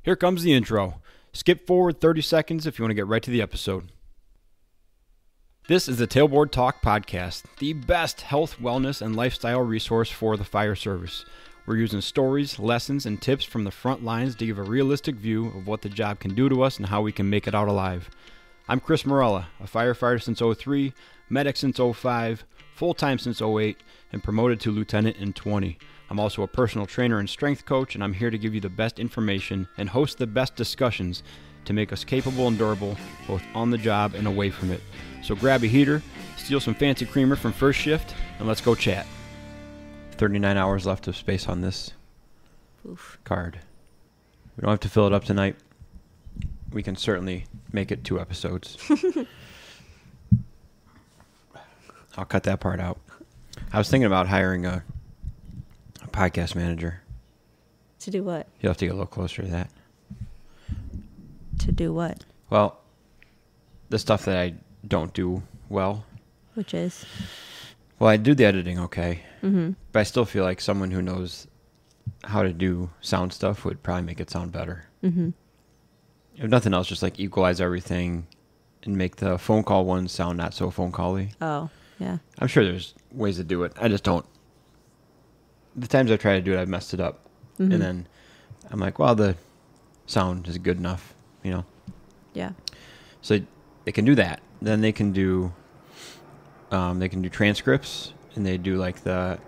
Here comes the intro. Skip forward 30 seconds if you want to get right to the episode. This is the Tailboard Talk Podcast, the best health, wellness, and lifestyle resource for the fire service. We're using stories, lessons, and tips from the front lines to give a realistic view of what the job can do to us and how we can make it out alive. I'm Chris Morella, a firefighter since 03, medic since 05, full-time since 08, and promoted to lieutenant in 20. I'm also a personal trainer and strength coach, and I'm here to give you the best information and host the best discussions to make us capable and durable, both on the job and away from it. So grab a heater, steal some fancy creamer from first shift, and let's go chat. 39 hours left of space on this card. We don't have to fill it up tonight. We can certainly make it 2 episodes. I'll cut that part out. I was thinking about hiring a podcast manager. To do what? You'll have to get a little closer to that. To do what? Well, the stuff that I don't do well. Which is? Well, I do the editing okay. Mm-hmm. But I still feel like someone who knows how to do sound stuff would probably make it sound better. Mm-hmm. If nothing else, just like equalize everything and make the phone call ones sound not so phone call-y. Oh, yeah. I'm sure there's ways to do it. I just don't. The times I've tried to do it, I've messed it up. Mm-hmm. And then I'm like, well, the sound is good enough, you know? Yeah. So they can do that. Then they can do transcripts, and they do like the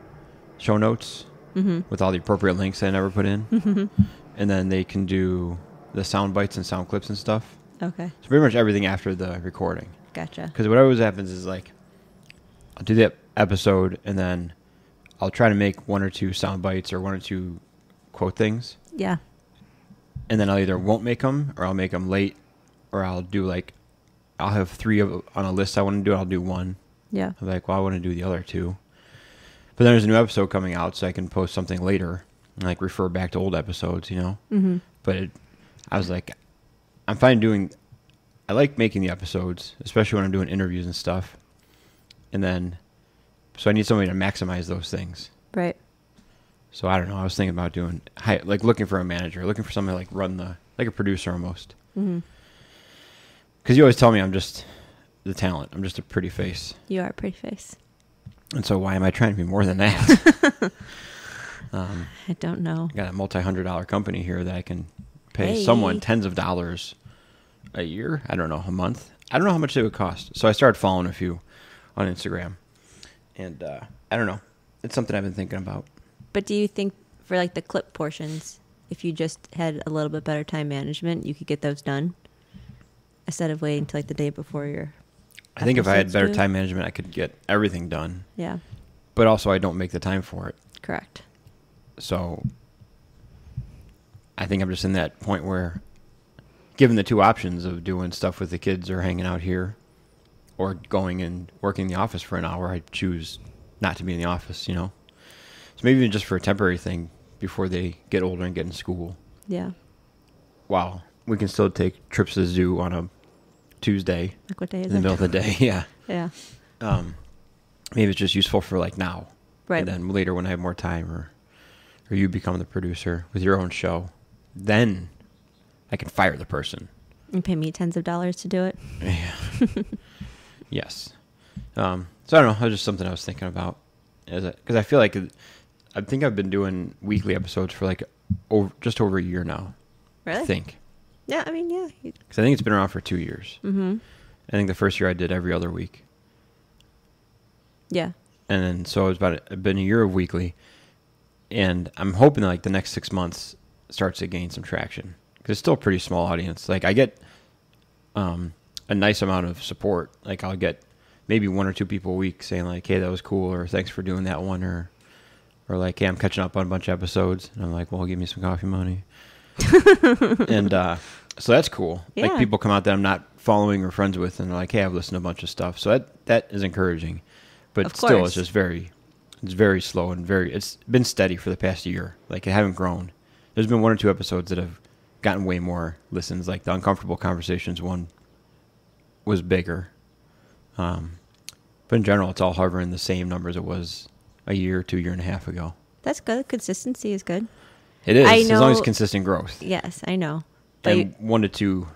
show notes with all the appropriate links I never put in. Mm-hmm. And then they can do the sound bites and sound clips and stuff. Okay. So pretty much everything after the recording. Gotcha. Because what always happens is like, I'll do the episode, and then I'll try to make 1 or 2 sound bites or 1 or 2 quote things. Yeah. And then I'll either won't make them, or I'll make them late, or I'll do like, I'll have 3 on a list I want to do. I'll do 1. Yeah. I'm like, well, I want to do the other 2. But then there's a new episode coming out, so I can post something later and like refer back to old episodes, you know? Mm-hmm. But I was like, I'm fine I like making the episodes, especially when I'm doing interviews and stuff. And then, so I need somebody to maximize those things. Right. So I don't know. I was thinking about doing, like looking for a manager, looking for somebody to like run like a producer almost. Mm-hmm. Because you always tell me I'm just the talent. I'm just a pretty face. You are a pretty face. And so why am I trying to be more than that? I don't know. Got a multi-$100 company here that I can pay someone tens of dollars a year. I don't know, a month. I don't know how much they would cost. So I started following a few on Instagram. And I don't know. It's something I've been thinking about. But do you think for like the clip portions, if you just had a little bit better time management, you could get those done instead of waiting till like the day before your I think if I had better due? time management, I could get everything done. Yeah. But also I don't make the time for it. Correct. So I think I'm just in that point where given the 2 options of doing stuff with the kids or hanging out here or going and working in the office for an hour, I choose not to be in the office, you know? So maybe even just for a temporary thing before they get older and get in school. Yeah. Wow. We can still take trips to the zoo on a Tuesday. Like what day is in the it? middle of the day, yeah. Yeah. Maybe it's just useful for like now. Right. And then later when I have more time or you become the producer with your own show, then I can fire the person. You pay me tens of dollars to do it? Yeah. Yes. So I don't know. It was just something I was thinking about. Because I feel like I think I've been doing weekly episodes for like just over a year now. Really? I think. Yeah, I mean, yeah. Because I think it's been around for 2 years. Mm-hmm. I think the first year I did every other week. Yeah. And then so it's been a year of weekly. And I'm hoping that like the next 6 months starts to gain some traction. Because it's still a pretty small audience. Like I get a nice amount of support. Like I'll get maybe 1 or 2 people a week saying like, hey, that was cool, or thanks for doing that one, or like, hey, I'm catching up on a bunch of episodes. And I'm like, well, give me some coffee money. And so that's cool. Yeah. Like people come out that I'm not following or friends with, and they're like, hey, I've listened to a bunch of stuff. So that is encouraging. But Of still, course. it's just very slow and it's been steady for the past year. Like it haven't grown. There's been 1 or 2 episodes that have gotten way more listens. Like the Uncomfortable Conversations one was bigger. But in general, it's all hovering the same numbers it was a year, 2 year and a half ago. That's good. Consistency is good. It is. I As long as know- consistent growth. Yes, I know. But And 1 to 2,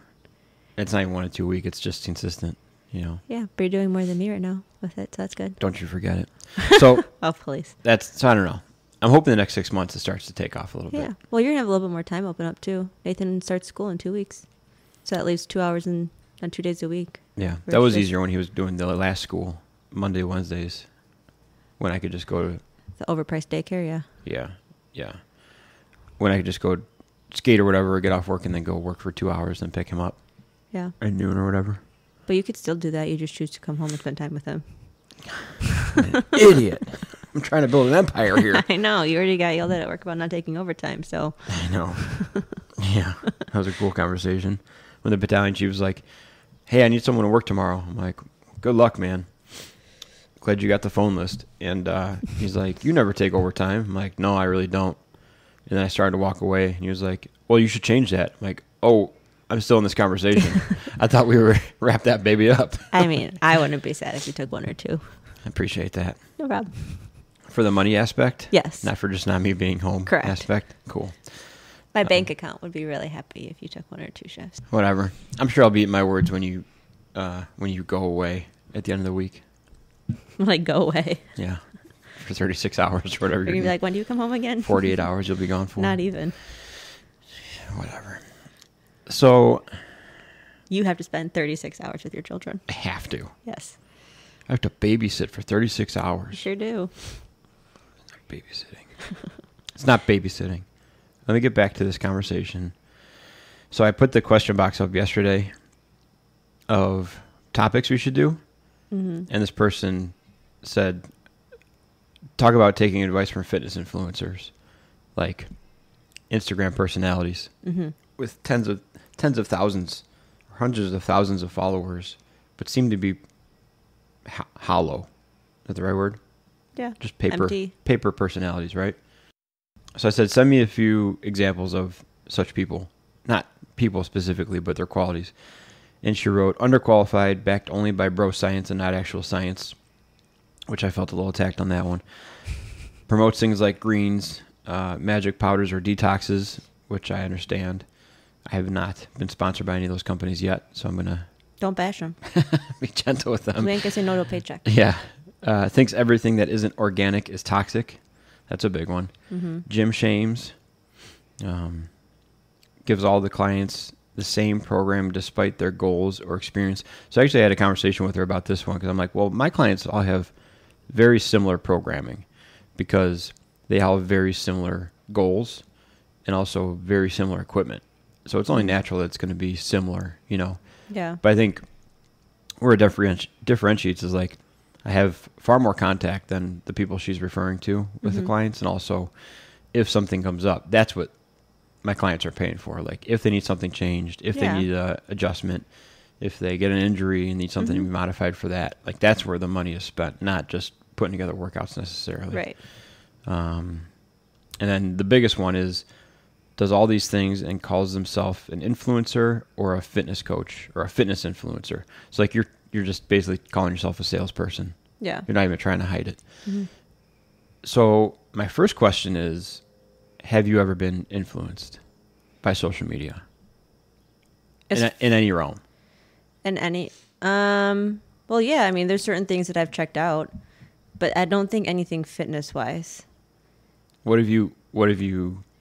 it's not even 1 to 2 a week. It's just consistent, you know. yeah, but you're doing more than me right now with it, so that's good. Don't you forget it. So Oh, please. so I don't know. I'm hoping the next 6 months it starts to take off a little Yeah. bit. Well, you're going to have a little bit more time open up, too. Nathan starts school in 2 weeks. So that leaves 2 hours on 2 days a week. Yeah, that was Versus- easier when he was doing the last school, Monday, Wednesdays, when I could just go to, The overpriced daycare, yeah. When I could just go skate or whatever, or get off work and then go work for 2 hours and pick him up Yeah. at noon or whatever. But you could still do that. You just choose to come home and spend time with him. Idiot. I'm trying to build an empire here. I know. You already got yelled at work about not taking overtime, so. I know. Yeah, that was a cool conversation. When the battalion chief was like, hey, I need someone to work tomorrow. I'm like, good luck, man. Glad you got the phone list. And he's like, you never take overtime. I'm like, no, I really don't. And then I started to walk away. And he was like, well, you should change that. I'm like, oh, I'm still in this conversation. I thought we were wrap that baby up. I mean, I wouldn't be sad if you took 1 or 2. I appreciate that. No problem. For the money aspect? Yes. Not for just not me being home Correct. aspect? Cool. My bank account would be really happy if you took 1 or 2 shifts. Whatever. I'm sure I'll be eating my words when you go away at the end of the week. Like, go away. Yeah. For 36 hours or whatever. You're going to be like, when do you come home again? 48 hours you'll be gone for. Not even. Whatever. So You have to spend 36 hours with your children. I have to. Yes. I have to babysit for 36 You hours. sure do. Babysitting. It's not babysitting. Let me get back to this conversation. So I put the question box up yesterday of topics we should do. Mm-hmm. And this person said, talk about taking advice from fitness influencers, like Instagram personalities Mm-hmm. with tens of thousands, or hundreds of thousands of followers, but seem to be hollow. Is that the right word? Yeah. Just paper Empty. personalities, right? So I said, send me a few examples of such people. Not people specifically, but their qualities. And she wrote, underqualified, backed only by bro science and not actual science, which I felt a little attacked on that one. Promotes things like greens, magic powders, or detoxes, which I understand. I have not been sponsored by any of those companies yet, so I'm going to Don't bash them. be gentle with them. We ain't going to say no to a paycheck. Yeah. Thinks everything that isn't organic is toxic. That's a big one. Mm-hmm. Gym shames. Gives all the clients the same program despite their goals or experience. So actually I had a conversation with her about this one because I'm like, well, my clients all have very similar programming because they all have very similar goals and also very similar equipment. So it's only natural that it's going to be similar, you know. Yeah. But I think where it differentiates is like I have far more contact than the people she's referring to with the clients. And also if something comes up, that's what my clients are paying for. Like if they need something changed, if they need a adjustment, if they get an injury and need something to be modified for that, like that's where the money is spent, not just putting together workouts necessarily. Right. And then the biggest one is does all these things and calls himself an influencer or a fitness coach or a fitness influencer. So like you're just basically calling yourself a salesperson. Yeah. You're not even trying to hide it. Mm-hmm. So my first question is, have you ever been influenced by social media in any realm? In any, well, yeah, I mean, there's certain things that I've checked out, but I don't think anything fitness wise. What have you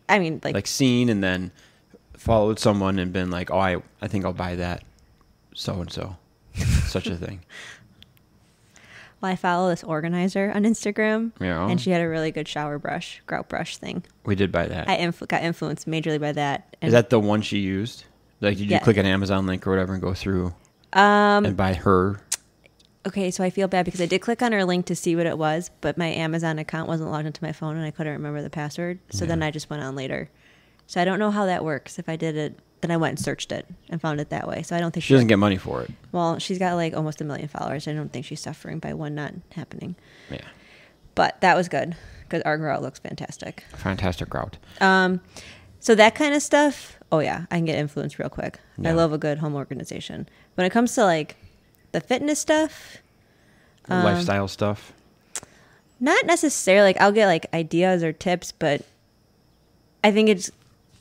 I mean, like seen and then followed someone and been like, oh, I think I'll buy that so-and-so, such a thing. well, I follow this organizer on Instagram, Yeah. and she had a really good grout brush thing. We did buy that. I got influenced majorly by that. And Is that the one she used? Like, did you Yeah. click an Amazon link or whatever and go through and buy her? Okay, so I feel bad because I did click on her link to see what it was, but my Amazon account wasn't logged into my phone and I couldn't remember the password. So then I just went on later. So I don't know how that works. If I did it, then I went and searched it and found it that way. So I don't think She doesn't get money for it. Well, she's got like almost 1 million followers. I don't think she's suffering by one not happening. Yeah. But that was good because our grout looks fantastic. Fantastic route. So that kind of stuff, oh yeah, I can get influenced real quick. Yeah. I love a good home organization. When it comes to like the fitness stuff, Lifestyle stuff. not necessarily. Like I'll get like ideas or tips, but I think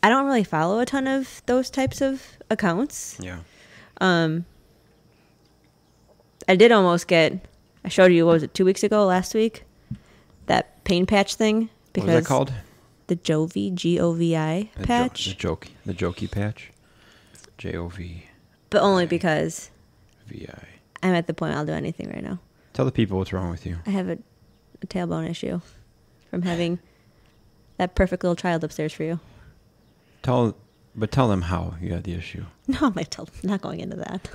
I don't really follow a ton of those types of accounts. Yeah. I did almost I showed you, what was it, 2 weeks ago, last week? That pain patch thing. What was that called? The Jovi, G-O-V-I patch. The Jokey patch. J-O-V. But only because V-I. I'm at the point I'll do anything right now. Tell the people what's wrong with you. I have a tailbone issue from having that perfect little child upstairs for you. Tell them how you had the issue. No, I'm not going into that.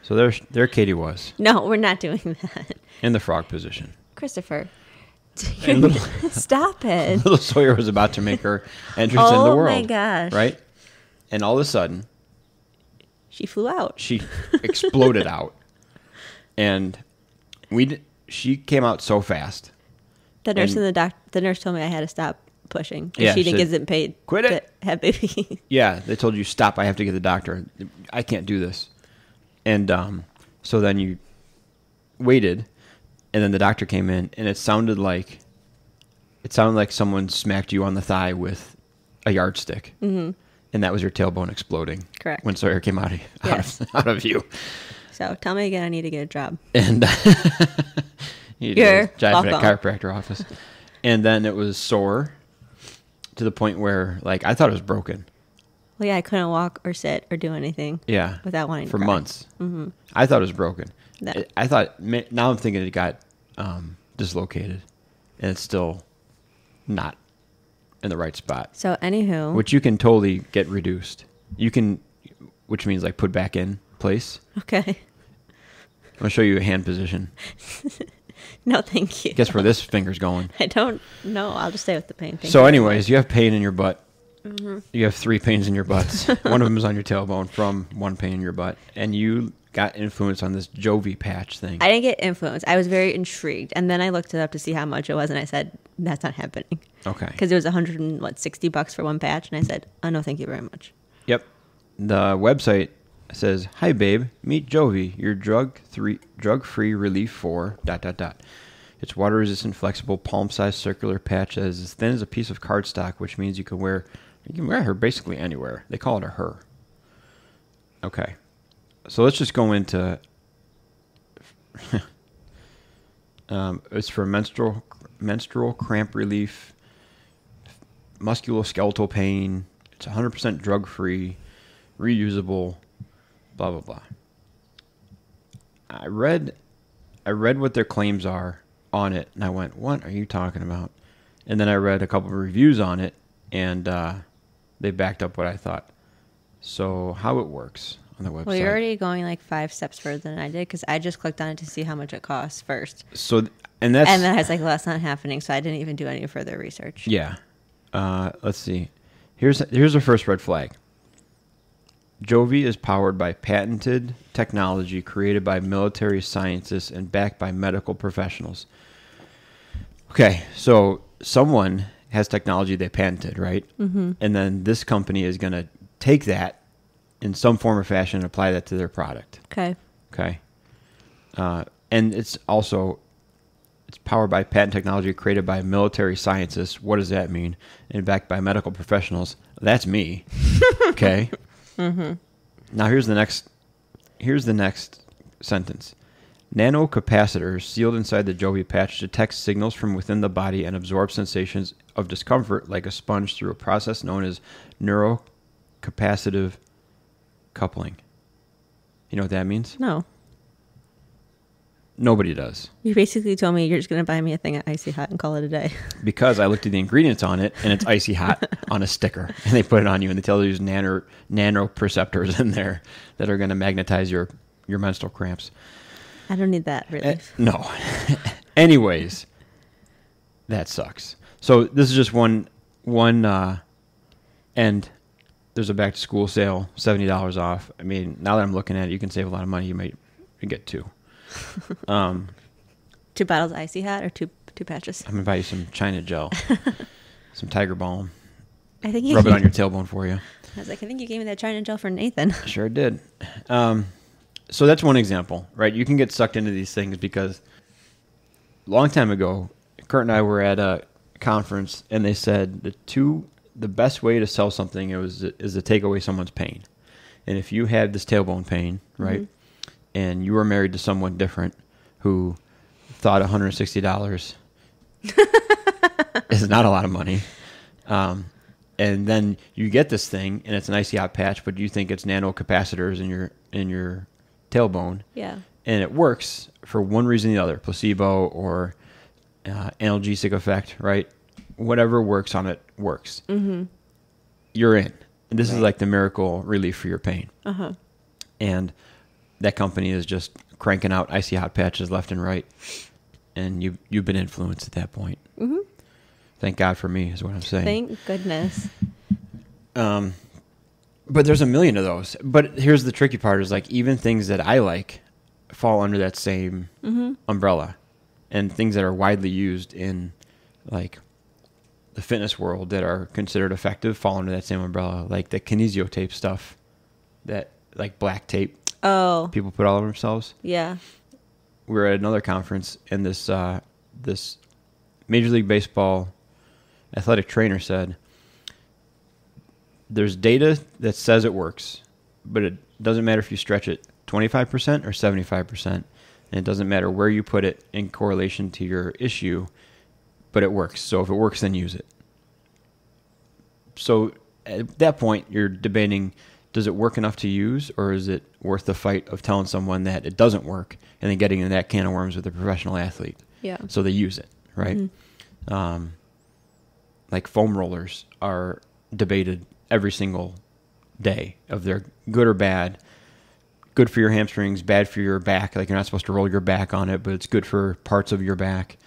So there Katie was. No, we're not doing that. In the frog position. Christopher. And Stop it. Little Sawyer was about to make her entrance in the world. Oh my gosh. Right? And all of a sudden, she flew out. She exploded out. And she came out so fast. The nurse the nurse told me I had to stop pushing. Yeah, she didn't get paid. Quit it. To have baby. Yeah, they told you, stop, I have to get the doctor. I can't do this. And so then you waited, and then the doctor came in, and it sounded like someone smacked you on the thigh with a yardstick. Mm-hmm. And that was your tailbone exploding. Correct. When Sawyer came out of you. So tell me again, I need to get a job. And You're jive welcome. at a chiropractor office. And then it was sore to the point where, like, I thought it was broken. Well, yeah, I couldn't walk or sit or do anything. Yeah. Without wanting to for cry. months. Mm-hmm. I thought it was broken. No. I thought, now I'm thinking it got dislocated, and it's still not in the right spot. So, anywho. Which you can totally get reduced. Which means like put back in place. Okay. I'm going to show you a hand position. No, thank you. Guess where this finger's going. I don't know. I'll just stay with the pain. So anyways, you have pain in your butt. Mm-hmm. You have 3 pains in your butts. One of them is on your tailbone from one pain in your butt. And you got influence on this Jovi patch thing. I didn't get influence. I was very intrigued. And then I looked it up to see how much it was, and I said, that's not happening. Okay. Because it was $160 for one patch, and I said, oh, no, thank you very much. Yep. The website says, "Hi, babe. Meet Jovi, your drug-free relief for ... It's water-resistant, flexible, palm-sized circular patch that is as thin as a piece of cardstock, which means you can wear her basically anywhere. They call it a her." Okay. So let's just go into... it's for menstrual cramp relief, musculoskeletal pain. It's 100% drug-free, reusable, blah, blah, blah. I read what their claims are on it, and I went, what are you talking about? And then I read a couple of reviews on it, and they backed up what I thought. So how it works on the website. Well, you're already going like 5 steps further than I did, because I just clicked on it to see how much it costs first. So, and then I was like, well, that's not happening, so I didn't even do any further research. Yeah. Let's see. Here's the first red flag. Jovi is powered by patented technology created by military scientists and backed by medical professionals. Okay, so someone has technology they patented, right? Mm-hmm. And then this company is going to take that in some form or fashion and apply that to their product. Okay. And it's powered by patent technology created by military scientists. What does that mean? And backed by medical professionals. That's me. Okay. Mm-hmm. Now here's the next sentence. Nanocapacitors sealed inside the Jovi patch detect signals from within the body and absorb sensations of discomfort like a sponge through a process known as neurocapacitive coupling. You know what that means? No. Nobody does. You basically told me you're just going to buy me a thing of Icy Hot and call it a day. Because I looked at the ingredients on it, and it's Icy Hot on a sticker. And they put it on you, and they tell you there's nanoperceptors in there that are going to magnetize your menstrual cramps. I don't need that relief. No. Anyways, that sucks. So this is just one and there's a back-to-school sale, $70 off. I mean, now that I'm looking at it, you can save a lot of money. You get 2. 2 bottles of Icy Hot or two patches? I'm going to buy you some China gel, some Tiger Balm. I think Rub it on your tailbone for you. I was like, I think you gave me that China gel for Nathan. Sure did. So that's one example, right? You can get sucked into these things because a long time ago, Kurt and I were at a conference, and they said the the best way to sell something is to take away someone's pain. And if you have this tailbone pain, right, and you were married to someone different who thought $160 is not a lot of money, and then you get this thing and it's an icy hot patch, but you think it's nanocapacitors in your tailbone, and it works for one reason or the other, placebo or analgesic effect, right? Whatever works on it works. You're in. And this is like the miracle relief for your pain. And that company is just cranking out icy hot patches left and right. And you've been influenced at that point. Thank God for me is what I'm saying. Thank goodness. But there's a million of those. But here's the tricky part is like even things that I like fall under that same umbrella. And things that are widely used in like the fitness world that are considered effective fall under that same umbrella. Like the kinesio tape stuff, that like black tape. Oh. People put all over themselves. Yeah. We were at another conference and this Major League Baseball athletic trainer said, there's data that says it works, but it doesn't matter if you stretch it 25% or 75%. And it doesn't matter where you put it in correlation to your issue, but it works. So if it works, then use it. So at that point, you're debating, does it work enough to use, or is it worth the fight of telling someone that it doesn't work and then getting into that can of worms with a professional athlete? Yeah. So they use it, right? Like foam rollers are debated every single day of they're good or bad. Good for your hamstrings, bad for your back. Like you're not supposed to roll your back on it, but it's good for parts of your back.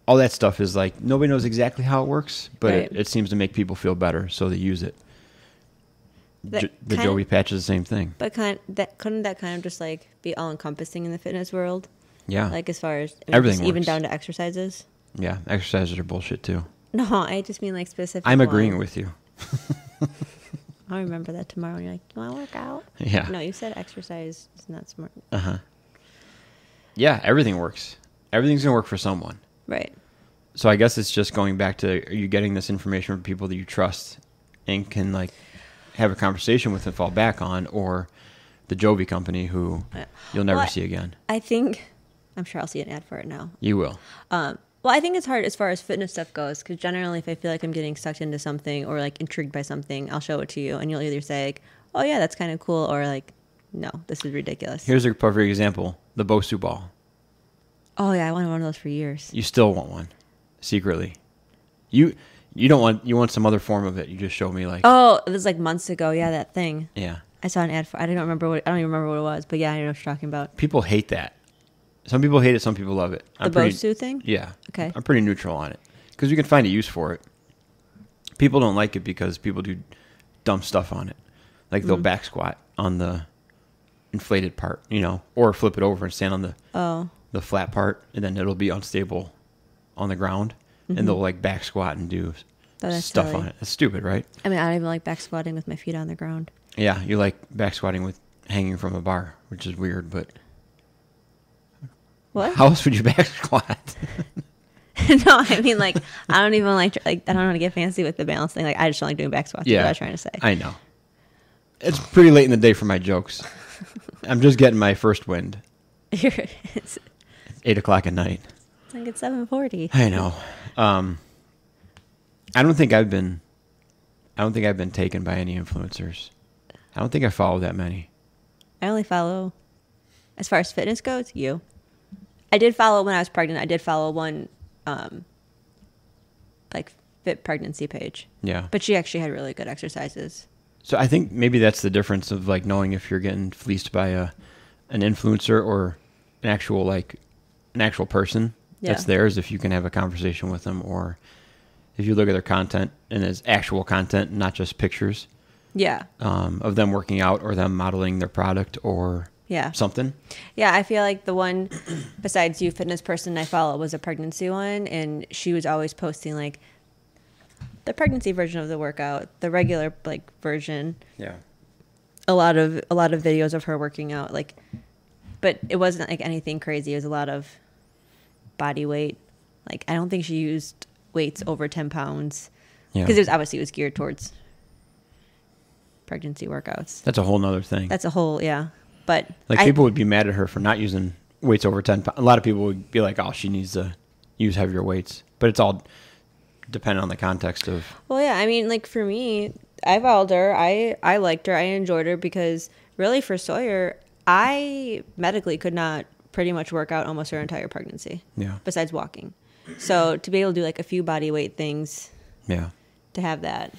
All that stuff is like, nobody knows exactly how it works, but it seems to make people feel better, so they use it. The Joey patch is the same thing. But couldn't that kind of just like be all encompassing in the fitness world? Yeah. Like as far as everything even works. down to exercises? Yeah, exercises are bullshit too. No, I just mean like specific. I'm agreeing with you. I'll remember that tomorrow when you're like, you want to work out? Yeah. No, you said exercise is not smart. Yeah, everything works. Everything's going to work for someone. Right. So I guess it's just going back to, are you getting this information from people that you trust and can like have a conversation with and fall back on, or the Jovi company who you'll never see again? I'm sure I'll see an ad for it now. You will. Well, I think it's hard as far as fitness stuff goes, because generally if I feel like I'm getting sucked into something or like intrigued by something, I'll show it to you and you'll either say like, oh yeah, that's kind of cool, or like, no, this is ridiculous. Here's a perfect example, the Bosu ball. Oh yeah, I wanted one of those for years. You still want one, secretly. You want some other form of it. You just showed me like. Oh, it was like months ago. Yeah, that thing. Yeah. I saw an ad for. I don't even remember what it was, but yeah, I know what you're talking about. People hate that. Some people hate it. Some people love it. The Bosu thing? Yeah. Okay. I'm pretty neutral on it because you can find a use for it. People don't like it because people do dumb stuff on it, like they'll back squat on the inflated part, or flip it over and stand on the flat part, and then it'll be unstable on the ground, and they'll like back squat and do stuff silly on it. It's stupid, right? I mean, I don't even like back squatting with my feet on the ground. Yeah, you like back squatting with hanging from a bar, which is weird, but. What? How else would you back squat? No, I mean, like, I don't even like, I don't want to get fancy with the balance thing. Like, I just don't like doing back squats. Yeah. That's what I was trying to say. I know. It's pretty late in the day for my jokes. I'm just getting my first wind. It's 8 o'clock at night. I think it's 7:40. I know. I don't think I've been taken by any influencers. I don't think I follow that many. I only follow, as far as fitness goes, you. I did follow when I was pregnant. I did follow one, like fit pregnancy page. Yeah. But she actually had really good exercises. So I think maybe that's the difference of like knowing if you're getting fleeced by an influencer or an actual person that's theirs, if you can have a conversation with them, or if you look at their content and it's actual content, not just pictures. Yeah. Of them working out or them modeling their product or something. Yeah, I feel like the one besides you fitness person I follow was a pregnancy one, and she was always posting like the pregnancy version of the workout, the regular like version. Yeah. A lot of videos of her working out, like, but it wasn't like anything crazy. It was a lot of body weight. Like, I don't think she used weights over 10 pounds. Yeah. Because it was geared towards pregnancy workouts. That's a whole nother thing. That's a whole, yeah. But like people would be mad at her for not using weights over 10 pounds. A lot of people would be like, oh, she needs to use heavier weights. But it's all dependent on the context of. Well, yeah. I mean, like for me, I followed her. I liked her. I enjoyed her because really for Sawyer, I medically could not pretty much work out almost her entire pregnancy. Yeah. Besides walking. So to be able to do like a few body weight things. Yeah. To have that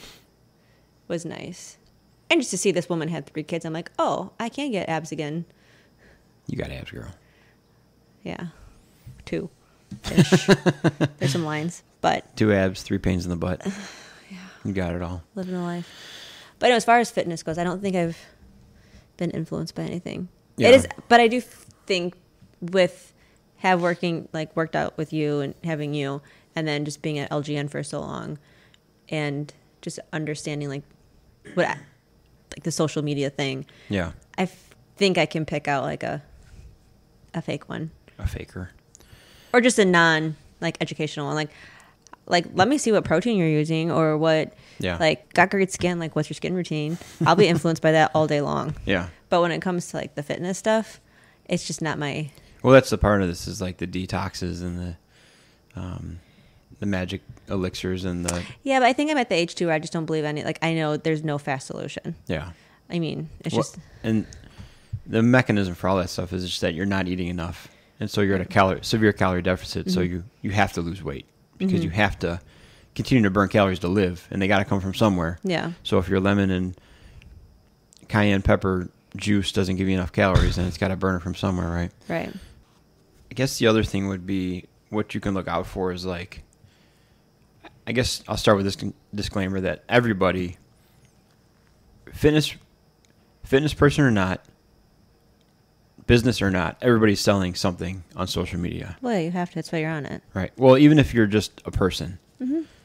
was nice. And just to see this woman had 3 kids, I'm like, oh, I can get abs again. You got abs, girl. Yeah. 2-ish. There's some lines, but 2 abs, 3 pains in the butt. Yeah. You got it all. Living the life. But no, as far as fitness goes, I don't think I've been influenced by anything. Yeah. It is, but I do think with worked out with you and having you, and then just being at LGN for so long, and just understanding like the social media thing. Yeah. I think I can pick out like a fake one. A faker. Or just a non educational one. Like let me see what protein you're using or what got great skin, like what's your skin routine? I'll be influenced by that all day long. Yeah. But when it comes to like the fitness stuff, it's just not my. Well, that's the part of this is like the detoxes and the magic elixirs and the. Yeah, but I think I'm at the age too where I just don't believe any. Like I know there's no fast solution. Yeah. I mean, it's just. And the mechanism for all that stuff is just that you're not eating enough, and so you're at a severe calorie deficit. Mm-hmm. So you have to lose weight because you have to continue to burn calories to live, and they got to come from somewhere. Yeah. So if your lemon and cayenne pepper juice doesn't give you enough calories, then it's got to burn it from somewhere, right? Right. I guess the other thing would be what you can look out for is like, I guess I'll start with this disclaimer that everybody, fitness person or not, business or not, everybody's selling something on social media. Well, you have to. That's why you're on it. Right. Well, even if you're just a person,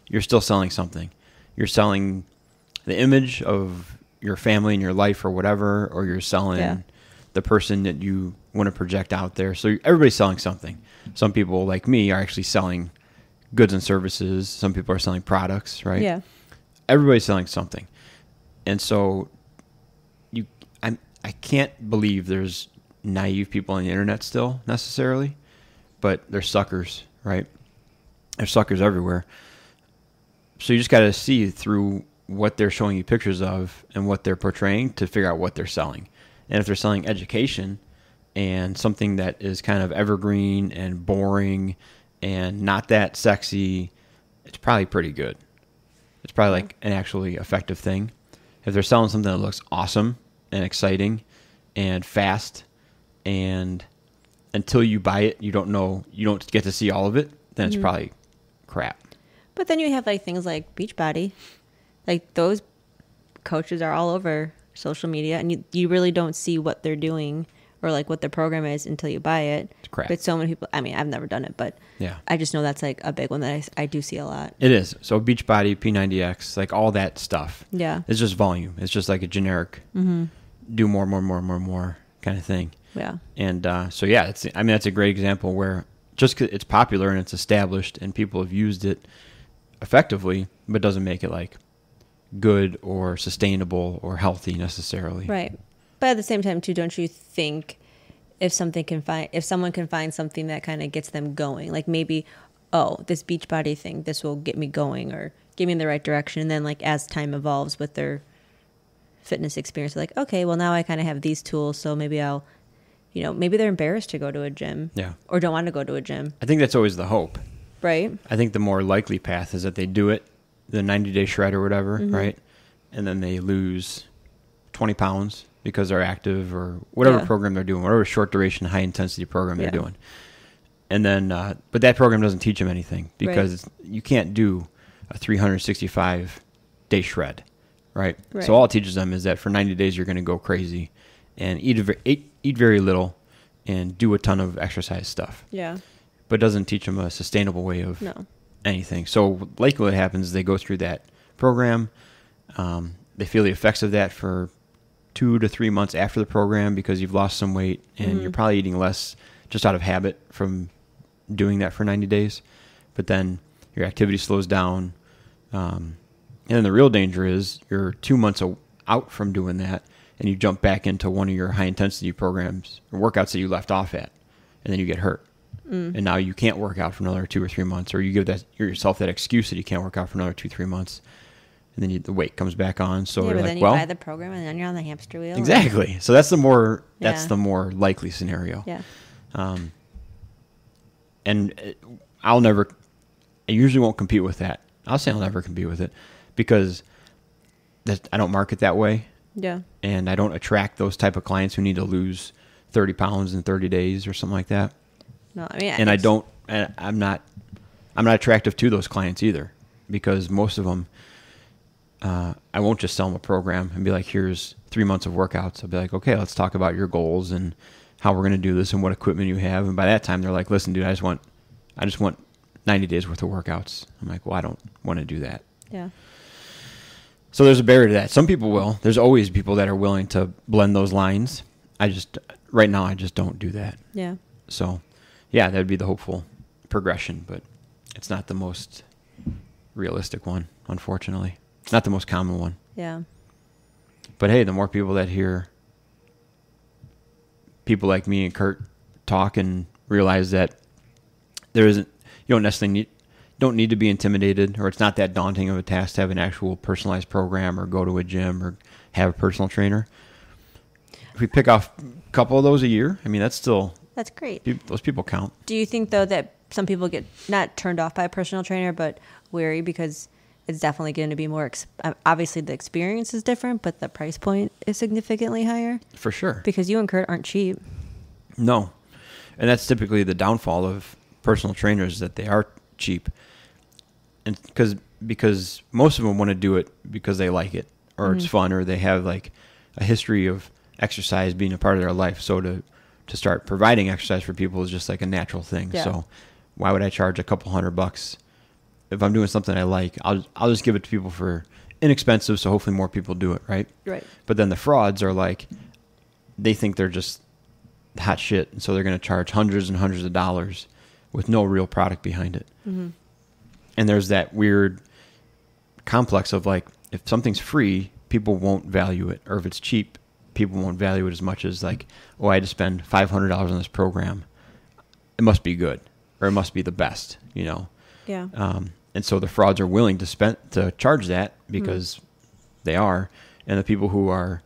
you're still selling something. You're selling the image of your family and your life or whatever, or you're selling the person that you want to project out there. So everybody's selling something. Some people, like me, are actually selling goods and services. Some people are selling products, right? Yeah. Everybody's selling something. And so I can't believe there's naive people on the internet still necessarily, but they're suckers, right? There's suckers everywhere. So you just got to see through what they're showing you pictures of and what they're portraying to figure out what they're selling. And if they're selling education and something that is kind of evergreen and boring and not that sexy, it's probably pretty good. It's probably like an actually effective thing. If they're selling something that looks awesome and exciting and fast, and until you buy it, you don't get to see all of it, then it's probably crap. But then you have like things like Beachbody. Like those coaches are all over social media, and you really don't see what they're doing or like what their program is until you buy it. It's crap. But so many people, I mean, I've never done it, but yeah, I just know that's like a big one that I do see a lot. It is. So Beachbody, P90X, like all that stuff. Yeah. It's just volume. It's just like a generic do more kind of thing. Yeah. And so, yeah, that's a great example where just 'cause it's popular and it's established and people have used it effectively, but doesn't make it like good or sustainable or healthy necessarily. Right. But at the same time, too, don't you think if someone can find something that kind of gets them going, like maybe, oh, this Beachbody thing, this will get me going or get me in the right direction. And then like as time evolves with their fitness experience, like, okay, well now I kind of have these tools. So maybe maybe they're embarrassed to go to a gym or don't want to go to a gym. I think that's always the hope. Right. I think the more likely path is that they do it, the 90-day shred or whatever, right? And then they lose 20 pounds because they're active or whatever program they're doing, whatever short duration, high intensity program they're doing. And then, but that program doesn't teach them anything because you can't do a 365-day shred, right? So all it teaches them is that for 90 days you're going to go crazy and eat very little and do a ton of exercise stuff. Yeah. But doesn't teach them a sustainable way of anything. So likely what happens is they go through that program. They feel the effects of that for 2 to 3 months after the program because you've lost some weight and you're probably eating less just out of habit from doing that for 90 days. But then your activity slows down. And then the real danger is you're 2 months out from doing that, and you jump back into one of your high-intensity programs or workouts that you left off at, and then you get hurt. And now you can't work out for another 2 or 3 months, or you give yourself that excuse that you can't work out for another 2-3 months, and then the weight comes back on. So yeah, you're but like, then you well, buy the program, and then you're on the hamster wheel. Exactly. So that's the more Yeah. likely scenario. Yeah. And I usually won't compete with that. I'll say I'll never compete with it because I don't market that way. Yeah. And I don't attract those type of clients who need to lose 30 pounds in 30 days or something like that. No, I mean, And I'm not attractive to those clients either, because most of them, I won't just sell them a program and be like, here's 3 months of workouts. I'll be like, okay, let's talk about your goals and how we're going to do this and what equipment you have. And by that time they're like, listen, dude, I just want 90 days worth of workouts. I'm like, well, I don't want to do that. Yeah. So there's a barrier to that. Some people will. There's always people that are willing to blend those lines. Right now I just don't do that. Yeah. So yeah, that'd be the hopeful progression, but it's not the most realistic one, unfortunately. Not the most common one. Yeah. But hey, the more people that hear people like me and Kurt talk and realize that you don't need to be intimidated, or it's not that daunting of a task to have an actual personalized program or go to a gym or have a personal trainer. If we pick off a couple of those a year, I mean, that's great. Those people count. Do you think, though, that some people get not turned off by a personal trainer, but wary because it's definitely going to be more, obviously the experience is different, but the price point is significantly higher? For sure. Because you and Kurt aren't cheap. No. And that's typically the downfall of personal trainers, that they are cheap. And because most of them want to do it because they like it, or it's fun, or they have like a history of exercise being a part of their life. So to start providing exercise for people is just like a natural thing. Yeah. So why would I charge a couple $100 if I'm doing something I like? I'll just give it to people for inexpensive, so hopefully more people do it, right? Right. But then the frauds are like, they think they're just hot shit, and so they're going to charge hundreds and hundreds of dollars with no real product behind it. Mm-hmm. And there's that weird complex of like, if something's free, people won't value it, or if it's cheap, people won't value it as much as like, oh, I had to spend $500 on this program. It must be good, or it must be the best, you know? Yeah. And so the frauds are willing to charge that because they are, and the people who are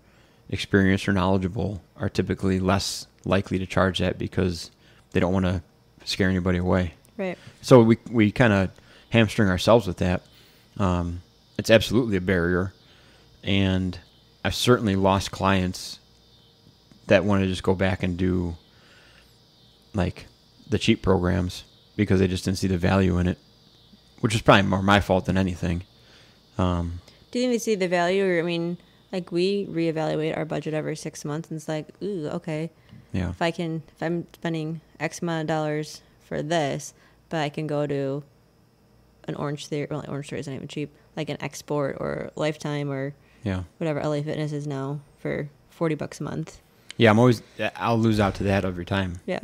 experienced or knowledgeable are typically less likely to charge that because they don't want to scare anybody away. Right. So we kind of hamstring ourselves with that. It's absolutely a barrier, and I've certainly lost clients that want to just go back and do like the cheap programs because they just didn't see the value in it, which is probably more my fault than anything. Do you think they see the value? Or, I mean, like, we reevaluate our budget every 6 months, and it's like, ooh, okay. Yeah. If I'm spending X amount of dollars for this, but I can go to an Orange Theory. Well, Orange Theory isn't even cheap. Like an Export or Lifetime or whatever LA Fitness is now for $40 a month. Yeah, I'll lose out to that every time. Yeah.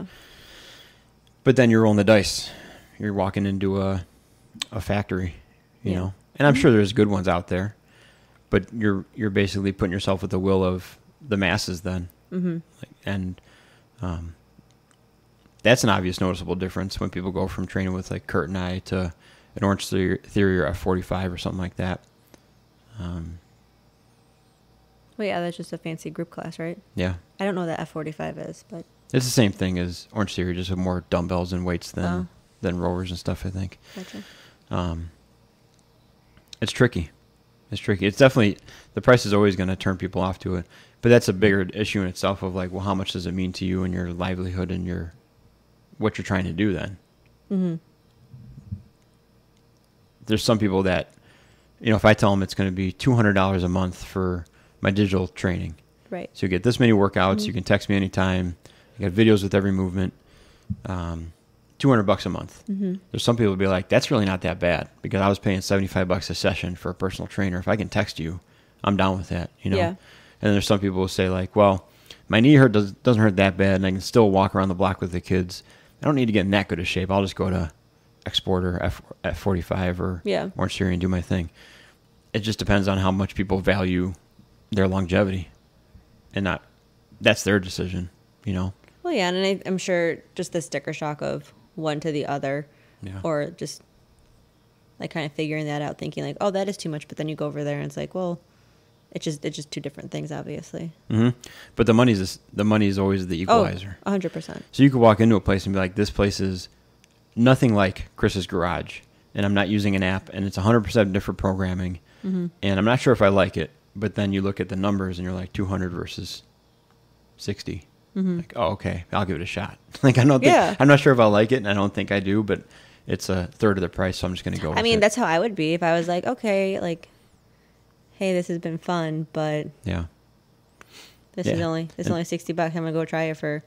But then you're rolling the dice. You're walking into a factory, you know. And I'm sure there's good ones out there, but you're basically putting yourself at the will of the masses then. Mm-hmm. And that's an obvious noticeable difference when people go from training with like Kurt and I to an Orange Theory or F45 or something like that. Well, yeah, that's just a fancy group class, right? Yeah. I don't know what that F45 is, but it's the same thing as Orange Theory, just with more dumbbells and weights than rowers and stuff, I think. Gotcha. It's tricky. It's definitely, the price is always going to turn people off to it. But that's a bigger issue in itself of like, well, how much does it mean to you and your livelihood and what you're trying to do then? Mm-hmm. There's some people that, you know, if I tell them it's going to be $200 a month for my digital training. Right. So you get this many workouts. You can text me anytime. You got videos with every movement. $200 a month. Mm-hmm. There's some people who be like, that's really not that bad because I was paying $75 a session for a personal trainer. If I can text you, I'm down with that, you know? Yeah. And then there's some people who say like, well, my knee doesn't hurt that bad and I can still walk around the block with the kids. I don't need to get in that good a shape. I'll just go to Export or F45 or Orange Theory and do my thing. it just depends on how much people value their longevity, and that's their decision, you know. Well, yeah, and I'm sure just the sticker shock of one to the other, or just like kind of figuring that out, thinking like, oh, that is too much, but then you go over there and it's like, well, it's just two different things, obviously. Mm-hmm. But the money is always the equalizer. 100%. So you could walk into a place and be like, this place is nothing like Chris's Garage, and I'm not using an app, and it's 100% different programming, and I'm not sure if I like it. But then you look at the numbers and you're like 200 versus 60. Like, oh, okay, I'll give it a shot. Like, I'm not sure if I'll like it, and I don't think I do, but it's a third of the price, so I'm just going to go with it. I mean, that's how I would be if I was like, okay, like, hey, this has been fun, but this is only $60. I'm going to go try it for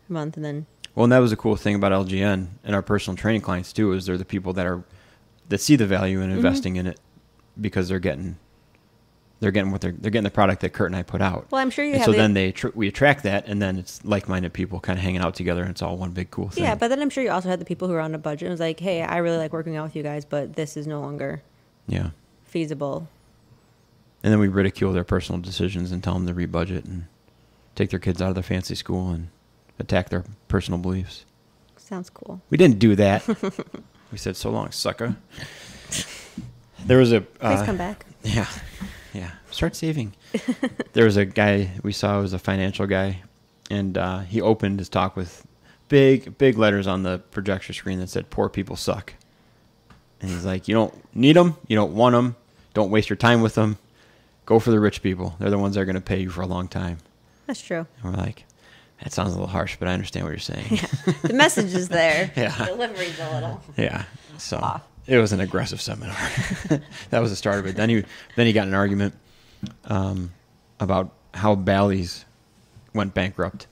a month, and then... Well, and that was the cool thing about LGN and our personal training clients, too, is they're the people that see the value in investing in it because they're getting the product that Kurt and I put out. Well, I'm sure you and have. So then we attract that, and then it's like-minded people kind of hanging out together, and it's all one big cool thing. Yeah, but then I'm sure you also had the people who are on a budget and was like, hey, I really like working out with you guys, but this is no longer feasible. And then we ridicule their personal decisions and tell them to rebudget and take their kids out of their fancy school and attack their personal beliefs. Sounds cool. We didn't do that. We said, so long, sucker. There was a... Please come back. Yeah. Yeah, start saving. There was a guy we saw, was a financial guy, and he opened his talk with big letters on the projector screen that said, poor people suck. And he's like, you don't need them, you don't want them, don't waste your time with them, go for the rich people. They're the ones that are going to pay you for a long time. That's true. And we're like, that sounds a little harsh, but I understand what you're saying. Yeah. The message is there. Yeah. Delivery's a little so off. It was an aggressive seminar. That was the start of it. Then he got in an argument about how Bally's went bankrupt,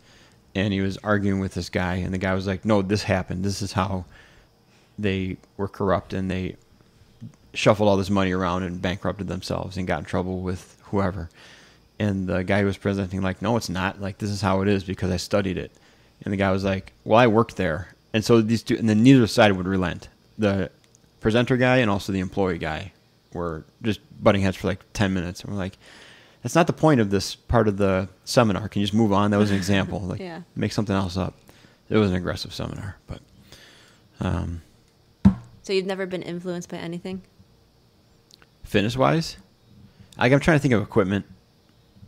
and he was arguing with this guy, and the guy was like, no, this happened. This is how they were corrupt, and they shuffled all this money around and bankrupted themselves and got in trouble with whoever. And the guy was presenting like, no, it's not. Like, this is how it is because I studied it. And the guy was like, well, I worked there. And so these two, and then neither side would relent. The presenter guy and also the employee guy were just butting heads for like 10 minutes. And we're like, that's not the point of this part of the seminar. Can you just move on? That was an example. Like, make something else up. It was an aggressive seminar. But So you've never been influenced by anything? Fitness-wise? Like, I'm trying to think of equipment.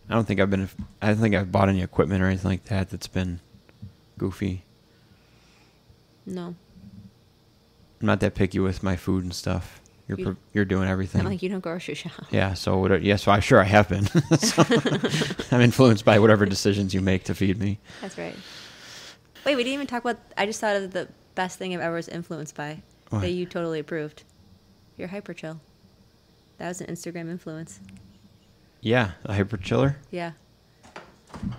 I don't think I've bought any equipment or anything like that that's been goofy. No. I'm not that picky with my food and stuff. You're doing everything. I'm like, you don't grocery shop. Yeah, so I have been. So, I'm influenced by whatever decisions you make to feed me. That's right. Wait, we didn't even talk about, I just thought of the best thing I've ever was influenced by that you totally approved. Your hyper chill. That was an Instagram influence. Yeah, the hyper chiller. Yeah. Is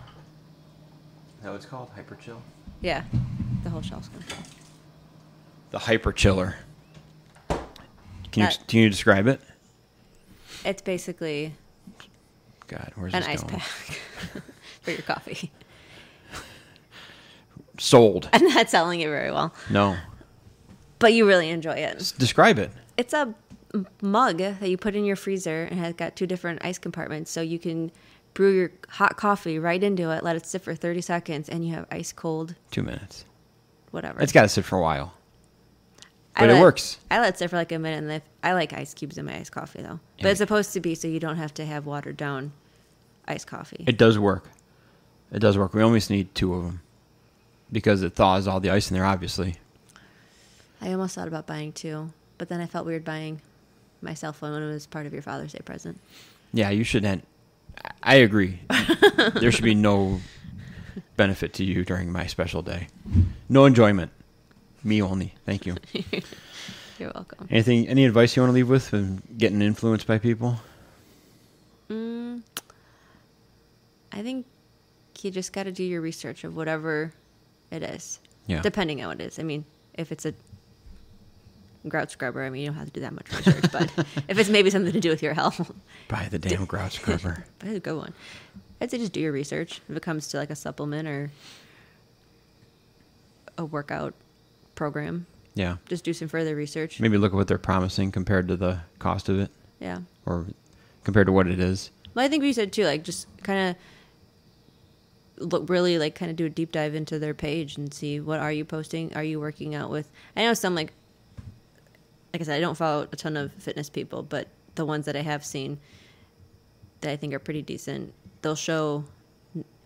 that what it's called? Hyper chill? Yeah. The whole shelf's going to fall. The hyper chiller. Can you describe it? It's basically where's an this ice going? pack for your coffee. Sold. I'm not selling it very well. No. But you really enjoy it. Describe it. It's a mug that you put in your freezer and has got 2 different ice compartments, so you can brew your hot coffee right into it, let it sit for 30 seconds, and you have ice cold. 2 minutes. Whatever. It's got to sit for a while. But it works. I let it sit for like a minute, and I like ice cubes in my iced coffee, though. But it's supposed to be so you don't have to have watered down iced coffee. It does work. It does work. We almost need 2 of them because it thaws all the ice in there, obviously. I almost thought about buying 2, but then I felt weird buying my cell phone when it was part of your Father's Day present. Yeah, you shouldn't. I agree. There should be no benefit to you during my special day. No enjoyment. Me only. Thank you. You're welcome. Any advice you want to leave with when getting influenced by people? I think you just got to do your research of whatever it is. Yeah. Depending on what it is. I mean, if it's a grout scrubber, I mean, you don't have to do that much research. But if it's maybe something to do with your health. Buy the damn grout scrubber. Buy a good one. I'd say just do your research. If it comes to like a supplement or a workout program. Yeah. Just do some further research. Maybe look at what they're promising compared to the cost of it. Yeah. Or compared to what it is. Well, I think we said too, like just kind of really like kind of do a deep dive into their page and see what are you posting? Are you working out with? I know some like I said, I don't follow a ton of fitness people, but the ones that I have seen that I think are pretty decent, they'll show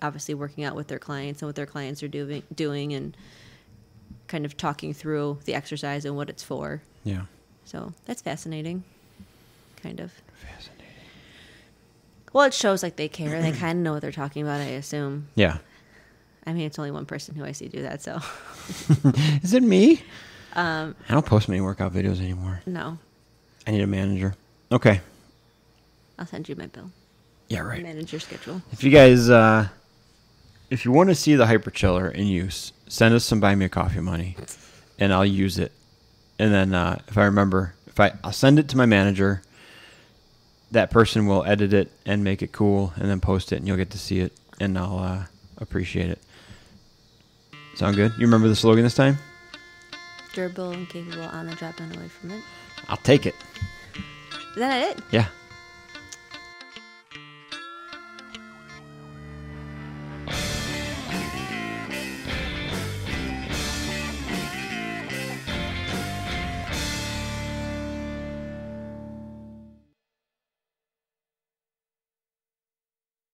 obviously working out with their clients and what their clients are doing and kind of talking through the exercise and what it's for. Yeah. So that's fascinating. Kind of. Fascinating. Well, it shows like they care. They kind of know what they're talking about, I assume. Yeah. I mean, it's only one person who I see do that, so. Is it me? I don't post many workout videos anymore. No. I need a manager. Okay. I'll send you my bill. Yeah, right. Manage your schedule. If you guys, if you want to see the Hyper Chiller in use, send us some Buy Me a Coffee money, and I'll use it. And then if I remember, I'll send it to my manager. That person will edit it and make it cool, and then post it, and you'll get to see it, and I'll appreciate it. Sound good? You remember the slogan this time? Durable and capable on the job and away from it. I'll take it. Is that it? Yeah.